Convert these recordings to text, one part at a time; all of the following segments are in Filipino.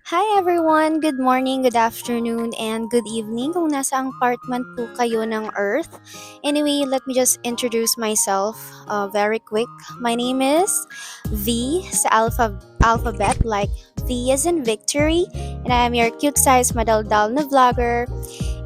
Hi everyone! Good morning, good afternoon, and good evening kung nasa ang part man po kayo ng Earth. Anyway, let me just introduce myself very quick. My name is V sa alphabet like V as in victory, and I am your cute size madaldal na vlogger.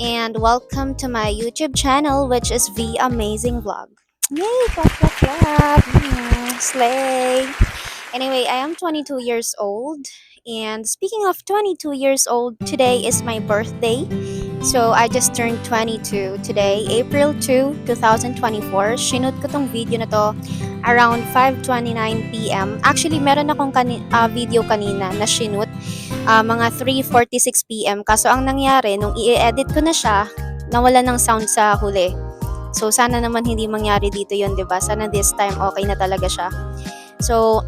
And welcome to my YouTube channel which is V Amazing Vlog. Yay! Clap, clap, clap! Slay! Anyway, I am 22 years old. And speaking of 22 years old, today is my birthday. So I just turned 22 today, April 2, 2024. Shinoot ko tong video na to around 5:29 p.m. Actually, meron akong video kanina na shinoot mga 3:46 p.m. Kaso ang nangyari, nung i-edit ko na siya, nawala ng sound sa huli. So sana naman hindi mangyari dito yon, 'di ba? Sana this time okay na talaga siya. So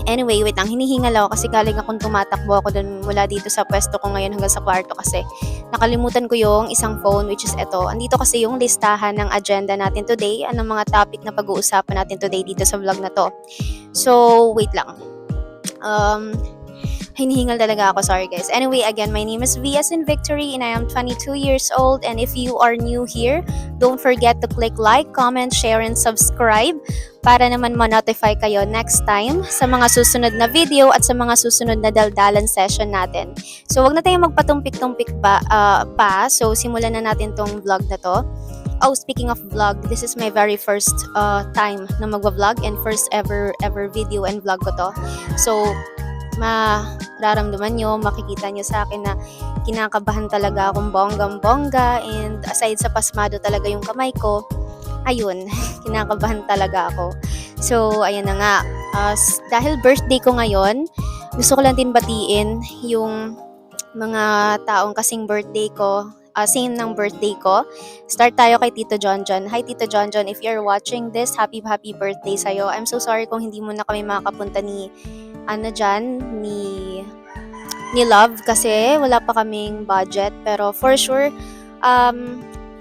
anyway, wait lang, hinihingal ako kasi galing akong tumatakbo ako dun mula dito sa pwesto ko ngayon hanggang sa kwarto kasi nakalimutan ko yung isang phone which is ito. Andito kasi yung listahan ng agenda natin today, anong mga topic na pag-uusapan natin today dito sa vlog na to. So, wait lang. Um, Hinihingal talaga ako, sorry guys. Anyway, again, my name is V as in Victory and I am 22 years old, and if you are new here, don't forget to click like, comment, share, and subscribe para naman ma-notify kayo next time sa mga susunod na video at sa mga susunod na daldalan session natin. So, wag na tayong magpatumpik-tumpik pa. So, simulan na natin tong vlog na to. Oh, speaking of vlog, this is my very first time na magwa-vlog and first ever video and vlog ko to. So, mararamdaman nyo, makikita nyo sa akin na kinakabahan talaga akong bonggang-bongga, and aside sa pasmado talaga yung kamay ko, ayun, kinakabahan talaga ako. So, ayan na nga. Dahil birthday ko ngayon, gusto ko lang din batiin yung mga taong kasing birthday ko, same ng birthday ko. Start tayo kay Tito John. Hi Tito John, if you're watching this, happy birthday sa'yo. I'm so sorry kung hindi mo na kami makakapunta ni ni Love kasi wala pa kaming budget, pero for sure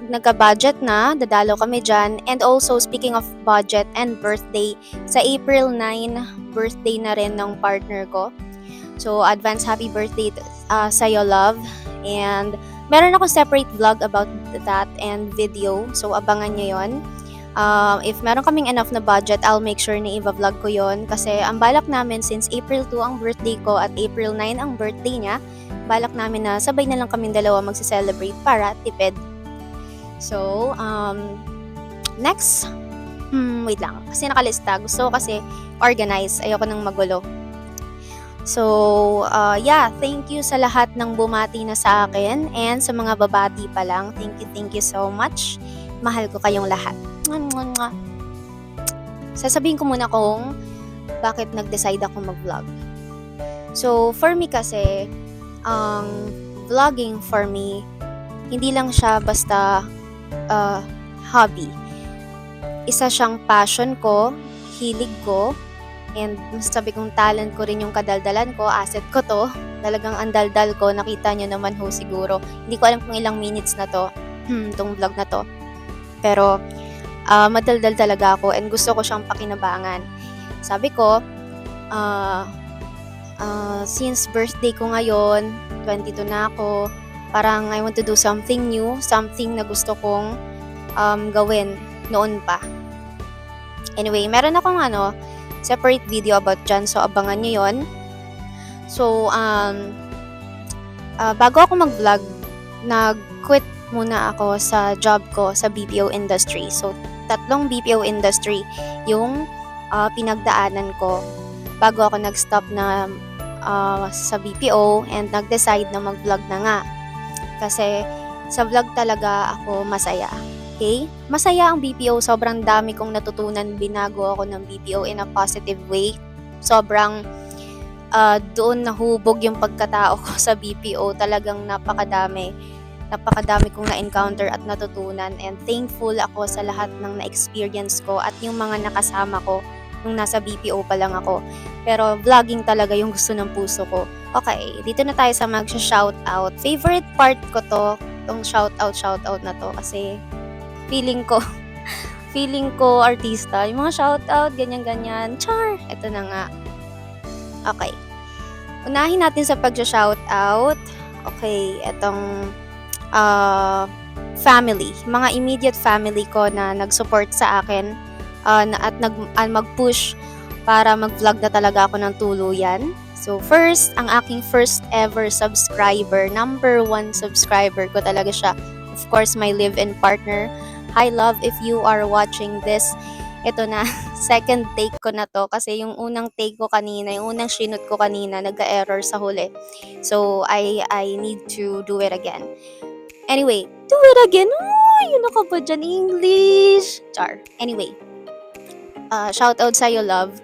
nagka-budget na, dadalaw kami dyan. And also, speaking of budget and birthday, sa April 9, birthday na rin ng partner ko. So, advance happy birthday sa'yo, Love. And meron akong separate vlog about that and video, so abangan nyo yon. If meron kaming enough na budget, I'll make sure na i-vlog ko yon kasi ang balak namin, since April 2 ang birthday ko at April 9 ang birthday niya, balak namin na sabay na lang kaming dalawa magse-celebrate para tipid. So, next, wait lang, kasi nakalista. Gusto ko kasi organize, ayoko nang magulo. So, yeah, thank you sa lahat ng bumati na sa akin, and sa mga babati pa lang, thank you so much. Mahal ko kayong lahat. Sasabihin ko muna kung bakit nag-decide ako mag-vlog. So, for me kasi, vlogging for me, hindi lang siya basta hobby. Isa siyang passion ko, hilig ko, and sabi kong talent ko rin yung kadaldalan ko, asset ko to. Talagang ang daldal ko, nakita nyo naman ho siguro. Hindi ko alam kung ilang minutes na to, tong vlog na to. Pero, madaldal talaga ako and gusto ko siyang pakinabangan. Sabi ko, since birthday ko ngayon, 22 na ako, parang I want to do something new, something na gusto kong gawin noon pa. Anyway, meron akong separate video about dyan, so abangan nyo yon. So, bago ako mag-vlog, nag-quit muna ako sa job ko sa BPO industry. So, 3 BPO industry yung pinagdaanan ko bago ako nag-stop na sa BPO and nag-decide na mag-vlog na nga. Kasi sa vlog talaga ako masaya. Okay? Masaya ang BPO. Sobrang dami kong natutunan. Binago ako ng BPO in a positive way. Sobrang doon nahubog yung pagkatao ko sa BPO. Talagang napakadami kong na-encounter at natutunan, and thankful ako sa lahat ng na-experience ko at yung mga nakasama ko nung nasa BPO pa lang ako. Pero vlogging talaga yung gusto ng puso ko. Okay, dito na tayo sa mag-shoutout. Favorite part ko to, tong shoutout na to, kasi feeling ko artista. Yung mga shoutout, ganyan-ganyan. Char! Ito na nga. Okay. Unahin natin sa pag-shoutout. Okay, itong family, mga immediate family ko na nag-support sa akin at mag-push para mag-vlog na talaga ako ng tuluyan. So first, ang aking first ever subscriber, number 1 subscriber ko talaga siya. Of course, my live-in partner. Hi love, if you are watching this, ito na, second take ko na to kasi yung unang take ko kanina, yung unang shoot ko kanina, nagka-error sa huli. So, I need to do it again. Anyway, do it again. Yun ako ba dyan, English? Char. Anyway, shoutout sa'yo, love.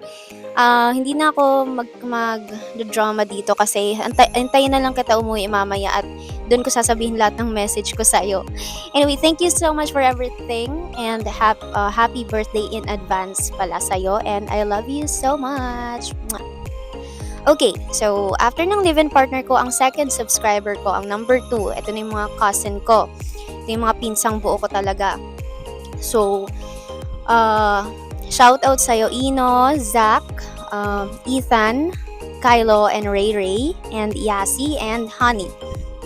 Hindi na ako mag-drama dito kasi antayin na lang kita umuwi mamaya at doon ko sasabihin lahat ng message ko sa'yo. Anyway, thank you so much for everything and happy birthday in advance pala sa'yo and I love you so much. Okay, so after ng live-in partner ko, ang second subscriber ko, ang number 2, ito na yung mga cousin ko. Ito yung mga pinsang buo ko talaga. So, shout out sa'yo, Ino, Zach, Ethan, Kylo, and Ray Ray, and Yasi, and Honey.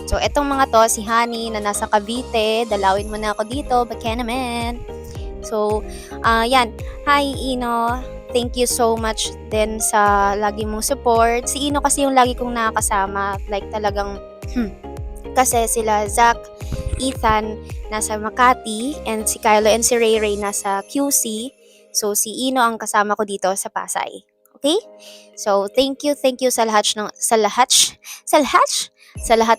So, etong mga to, si Honey na nasa Cavite, dalawin mo na ako dito, baka naman. So, yan. Hi, Ino. Thank you so much din sa lagi mong support. Si Ino kasi yung lagi kong nakakasama. Like talagang, kasi sila Zach, Ethan, nasa Makati, and si Kylo and si Ray Ray nasa QC. So, si Ino ang kasama ko dito sa Pasay. Okay? So, thank you sa lahat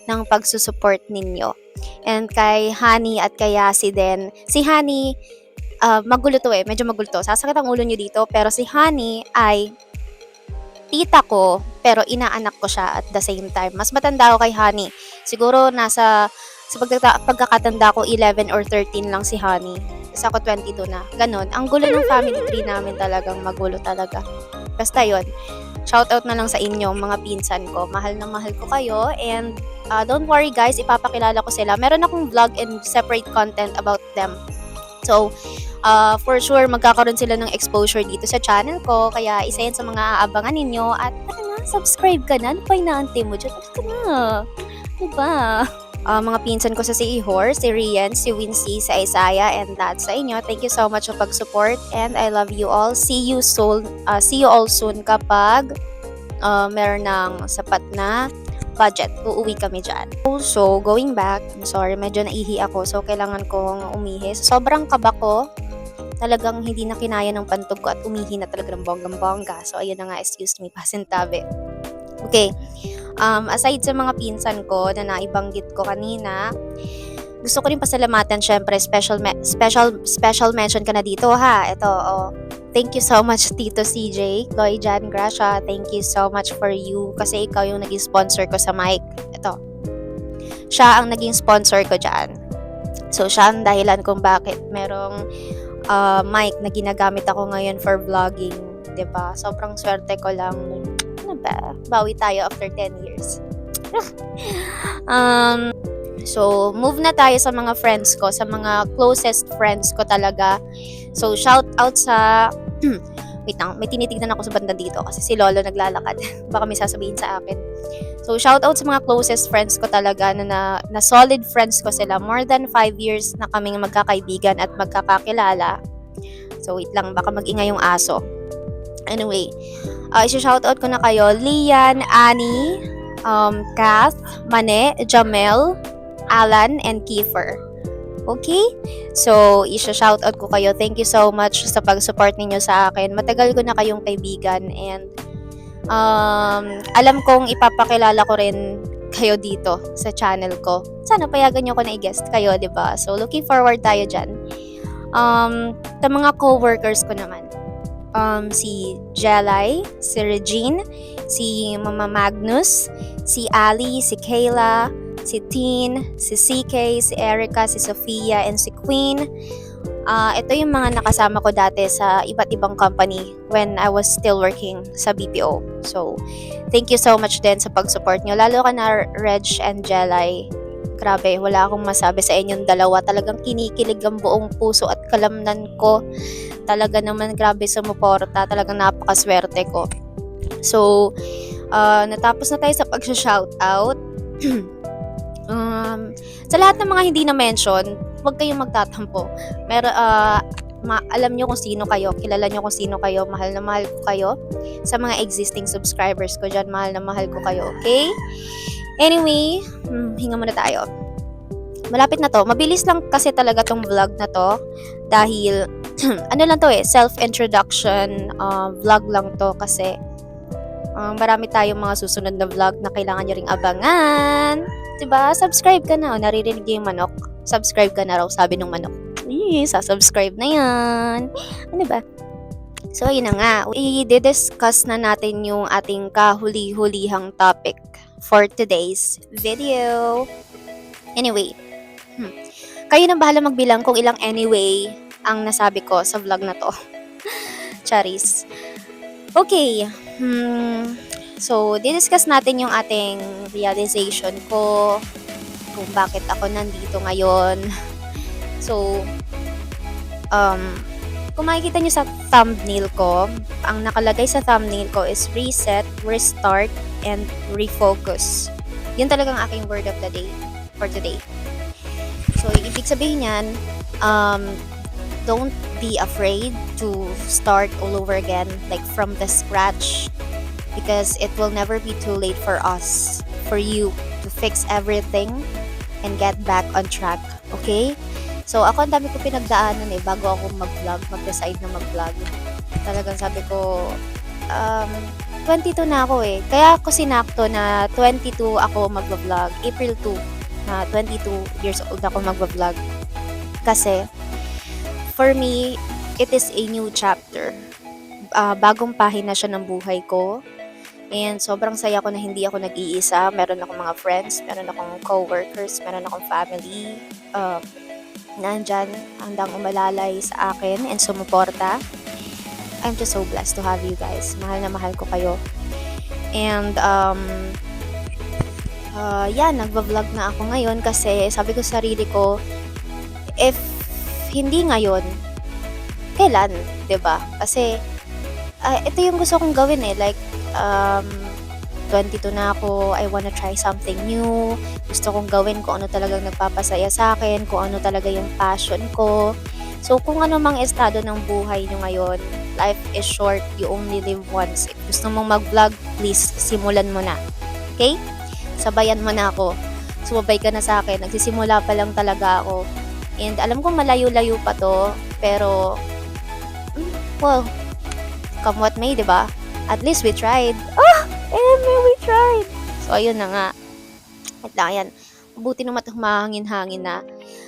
ng pagsusupport ninyo. And kay Honey at kay Yasi din. Si Honey, magulo to medyo magulo to. Sasakit ang ulo niyo dito, pero si Honey ay tita ko, pero inaanak ko siya at the same time. Mas matanda ako kay Honey. Siguro sa pagkakatanda ko 11 or 13 lang si Honey. Kasi ako 22 na. Ganon. Ang gulo ng family tree namin talagang magulo talaga. Basta yun. Shoutout na lang sa inyo, mga pinsan ko. Mahal na mahal ko kayo. And don't worry guys, ipapakilala ko sila. Meron akong vlog and separate content about them. So, for sure, magkakaroon sila ng exposure dito sa channel ko. Kaya isa yan sa mga aabangan ninyo. At tara na, subscribe ka na. Ano pa inaantay mo dyan? Tara na. Diba? Mga pinsan ko sa si Ihor, si Rian, si Wincy, si Isaiah, and that sa inyo. Thank you so much sa pag-support. And I love you all. See you all soon kapag meron ng sapat na budget. Uuwi kami dyan. So, going back, I'm sorry, medyo naihi ako. So, kailangan kong umihi. So, sobrang kaba ko. Talagang hindi na kinaya ng pantog ko at umihi na talaga ng bonggang-bongga. So, ayun na nga, excuse me, pasintabi. Okay. Aside sa mga pinsan ko na naibanggit ko kanina, gusto ko rin pasalamatan, syempre, special mention ka na dito, ha. Ito, thank you so much, Tito CJ, Chloe Jan Gracia. Thank you so much for you kasi ikaw yung naging sponsor ko sa mic. Ito. Siya ang naging sponsor ko dyan. So, siya ang dahilan kung bakit merong mic na ginagamit ako ngayon for vlogging. 'Di ba? Sobrang swerte ko lang. Ano ba? Bawi tayo after 10 years. So, move na tayo sa mga friends ko, sa mga closest friends ko talaga. So, shout out sa wait lang, may tinitignan ako sa banda dito kasi si Lolo naglalakad. Baka may sasabihin sa akin. So, shout out sa mga closest friends ko talaga na solid friends ko sila. More than 5 years na kaming magkakaibigan at magkakakilala. So, wait lang, baka mag-ingay yung aso. Anyway, isa-shoutout ko na kayo, Lian, Annie, Kath, Mane, Jamel, Alan, and Kiefer. Okay? So, isa-shoutout ko kayo. Thank you so much sa pag-support ninyo sa akin. Matagal ko na kayong kaibigan and alam kong ipapakilala ko rin kayo dito sa channel ko. Sana payagan nyo ko na i-guest kayo, 'di ba? So, looking forward tayo dyan. Sa mga co-workers ko naman. Si Jelay, si Regine, si Mama Magnus, si Ali, si Kayla, si Teen, si CK, si Erica, si Sofia, and si Queen. Ito yung mga nakasama ko dati sa iba't ibang company when I was still working sa BPO. So, thank you so much din sa pag-support nyo. Lalo ka na Reg and Jelay. Grabe, wala akong masabi sa inyong dalawa. Talagang kinikilig ang buong puso at kalamnan ko. Talaga naman grabe sumuporta. Talagang napakaswerte ko. So, Natapos na tayo sa pag-shoutout. Sa lahat ng mga hindi na-mention, huwag kayong magtatampo. Alam nyo kung sino kayo, kilala nyo kung sino kayo, mahal na mahal ko kayo. Sa mga existing subscribers ko dyan, mahal na mahal ko kayo, okay? Anyway, hinga muna tayo. Malapit na to. Mabilis lang kasi talaga tong vlog na to. Dahil, ano lang to self-introduction vlog lang to kasi marami tayong mga susunod na vlog na kailangan nyo ring abangan. Diba? Subscribe ka na. Naririnig yung manok. Subscribe ka na raw, sabi ng manok. Subscribe na yan. Ano ba? So, yun na nga. I-discuss na natin yung ating kahuli-hulihang topic for today's video. Anyway, kayo na bahala magbilang kung ilang anyway ang nasabi ko sa vlog na to. Charis. Okay. So, discuss natin yung ating realization ko kung bakit ako nandito ngayon. So, kung makikita nyo sa thumbnail ko, ang nakalagay sa thumbnail ko is reset, restart, and refocus. Yun talagang aking word of the day for today. So, ibig sabihin yan, don't be afraid to start all over again, like from the scratch, because it will never be too late for us, for you to fix everything and get back on track, okay? So, ako ang dami ko pinagdaanan bago ako mag-decide na mag-vlog. Talagang sabi ko, 22 na ako Kaya ako sinakto na 22 ako mag-vlog. April 2 na 22 years old ako mag-vlog. Kasi, for me, it is a new chapter. Bagong pahina siya ng buhay ko. And sobrang saya ko na hindi ako nag-iisa. Meron akong mga friends, meron akong co-workers, meron akong family. Nandyan, handang umalalay sa akin and sumuporta. I'm just so blessed to have you guys. Mahal na mahal ko kayo. And, nagva-vlog na ako ngayon kasi sabi ko sa sarili ko, if hindi ngayon, kailan? 'Di ba? Kasi, ito yung gusto kong gawin like, 22 na ako, I wanna try something new, gusto kong gawin kung ano talagang nagpapasaya sa akin, kung ano talaga yung passion ko. So, kung ano mang estado ng buhay nyo ngayon, life is short, you only live once. If gusto mong mag-vlog, please, simulan mo na. Okay? Sabayan mo na ako. Sumabay ka na sa akin, nagsisimula pa lang talaga ako. And alam ko malayo-layo pa to, pero, well, come what may, diba? At least we tried. We tried. So, ayun na nga. At lang, yan. Mabuti naman humahangin-hangin na.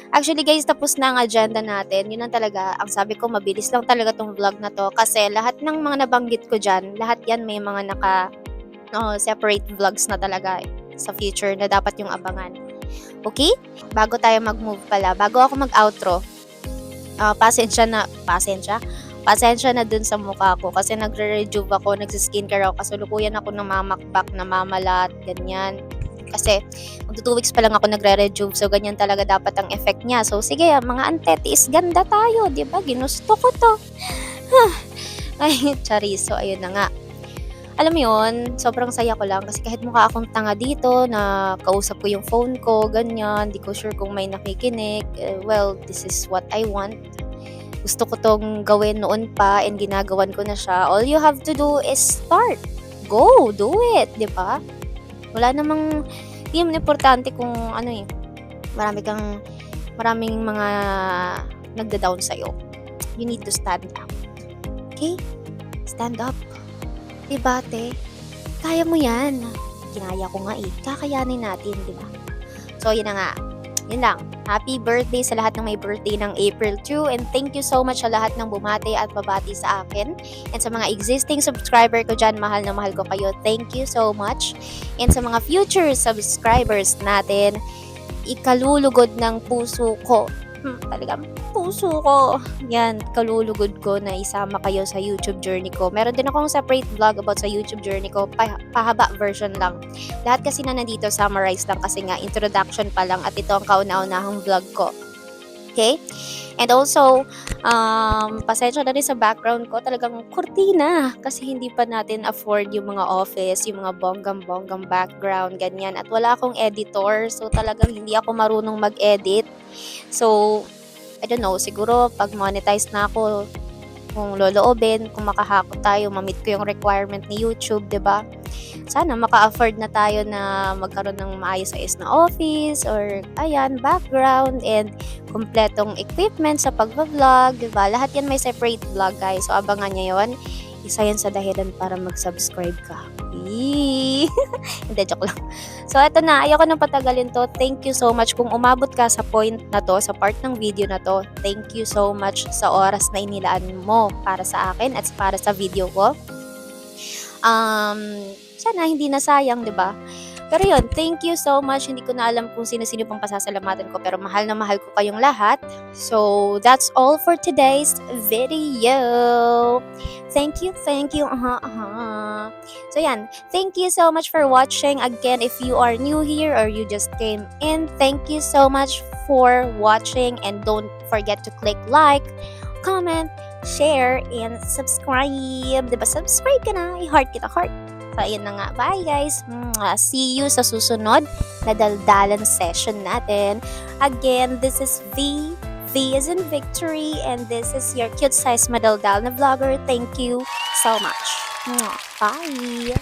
Actually, guys, tapos na ang agenda natin. Yun ang talaga, ang sabi ko, mabilis lang talaga tong vlog na to. Kasi lahat ng mga nabanggit ko dyan, lahat yan may mga separate vlogs na talaga sa future na dapat yung abangan. Okay? Bago tayo mag-move pala, bago ako mag-outro, pasensya na dun sa mukha ko kasi nagre-rejuve ako, nagsiskincare ako, kasulukuyan ako ng mamakbak, namamalat, ganyan. Kasi magto 2 weeks pa lang ako nagre-rejuve, so ganyan talaga dapat ang effect niya. So sige, mga antetiis, ganda tayo, 'di ba? Ginusto ko 'to. Ay, charis. So ayun na nga. Alam mo yun, sobrang saya ko lang kasi kahit mukha akong tanga dito na kausap ko yung phone ko, ganyan, di ko sure kung may nakikinig. Well, this is what I want. Gusto ko tong gawin noon pa and ginagawan ko na siya. All you have to do is start. Go, do it, 'di ba? Wala namang hindi naman importante kung maraming mga nagda-down sa iyo. You need to stand up. Okay? Stand up. Diba, te? Kaya mo 'yan. Ginaya ko nga kakayanin natin, 'di ba? So, yun na nga. Yun lang. Happy birthday sa lahat ng may birthday ng April 2 and thank you so much sa lahat ng bumati at babati sa akin. And sa mga existing subscriber ko dyan, mahal na mahal ko kayo. Thank you so much. And sa mga future subscribers natin, ikalulugod ng puso ko. Talagang puso ko. Yan, kalulugod ko na isama kayo sa YouTube journey ko. Meron din akong separate vlog about sa YouTube journey ko. Pahaba version lang. Lahat kasi na nandito summarize lang kasi nga introduction pa lang at ito ang kauna-unahang vlog ko. Okay? And also, pasensya na rin sa background ko, talagang kurtina kasi hindi pa natin afford yung mga office, yung mga bonggang-bonggang background, ganyan. At wala akong editor, so talagang hindi ako marunong mag-edit. So, I don't know, siguro pag monetize na ako, kung loloobin, kung makahakot tayo, ma-meet ko yung requirement ni YouTube, 'di ba? Sana maka-afford na tayo na magkaroon ng maayos-ayos na office or ayan, background and kumpletong equipment sa pagva-vlog, 'di ba? Lahat 'yan may separate vlog, guys. So abangan niyo 'yon. Isa 'yan sa dahilan para mag-subscribe ka. Eee! Hindi, joke lang. So, eto na. Ayoko nang patagalin to. Thank you so much kung umabot ka sa point na to, sa part ng video na to. Thank you so much sa oras na inilaan mo para sa akin at para sa video ko. Um, Sana hindi na sayang, 'di ba? Pero yun, thank you so much. Hindi ko na alam kung sino-sino pang pasasalamatan ko pero mahal na mahal ko kayong lahat. So, that's all for today's video. Thank you, thank you. So, yan. Thank you so much for watching. Again, if you are new here or you just came in, thank you so much for watching and don't forget to click like, comment, share, and subscribe. Diba? Subscribe ka na. I-heart kita, heart. So, ayun na nga. Bye, guys. See you sa susunod na daldalan session natin. Again, this is V. V is in victory. And this is your cute size madaldal na vlogger. Thank you so much. Bye.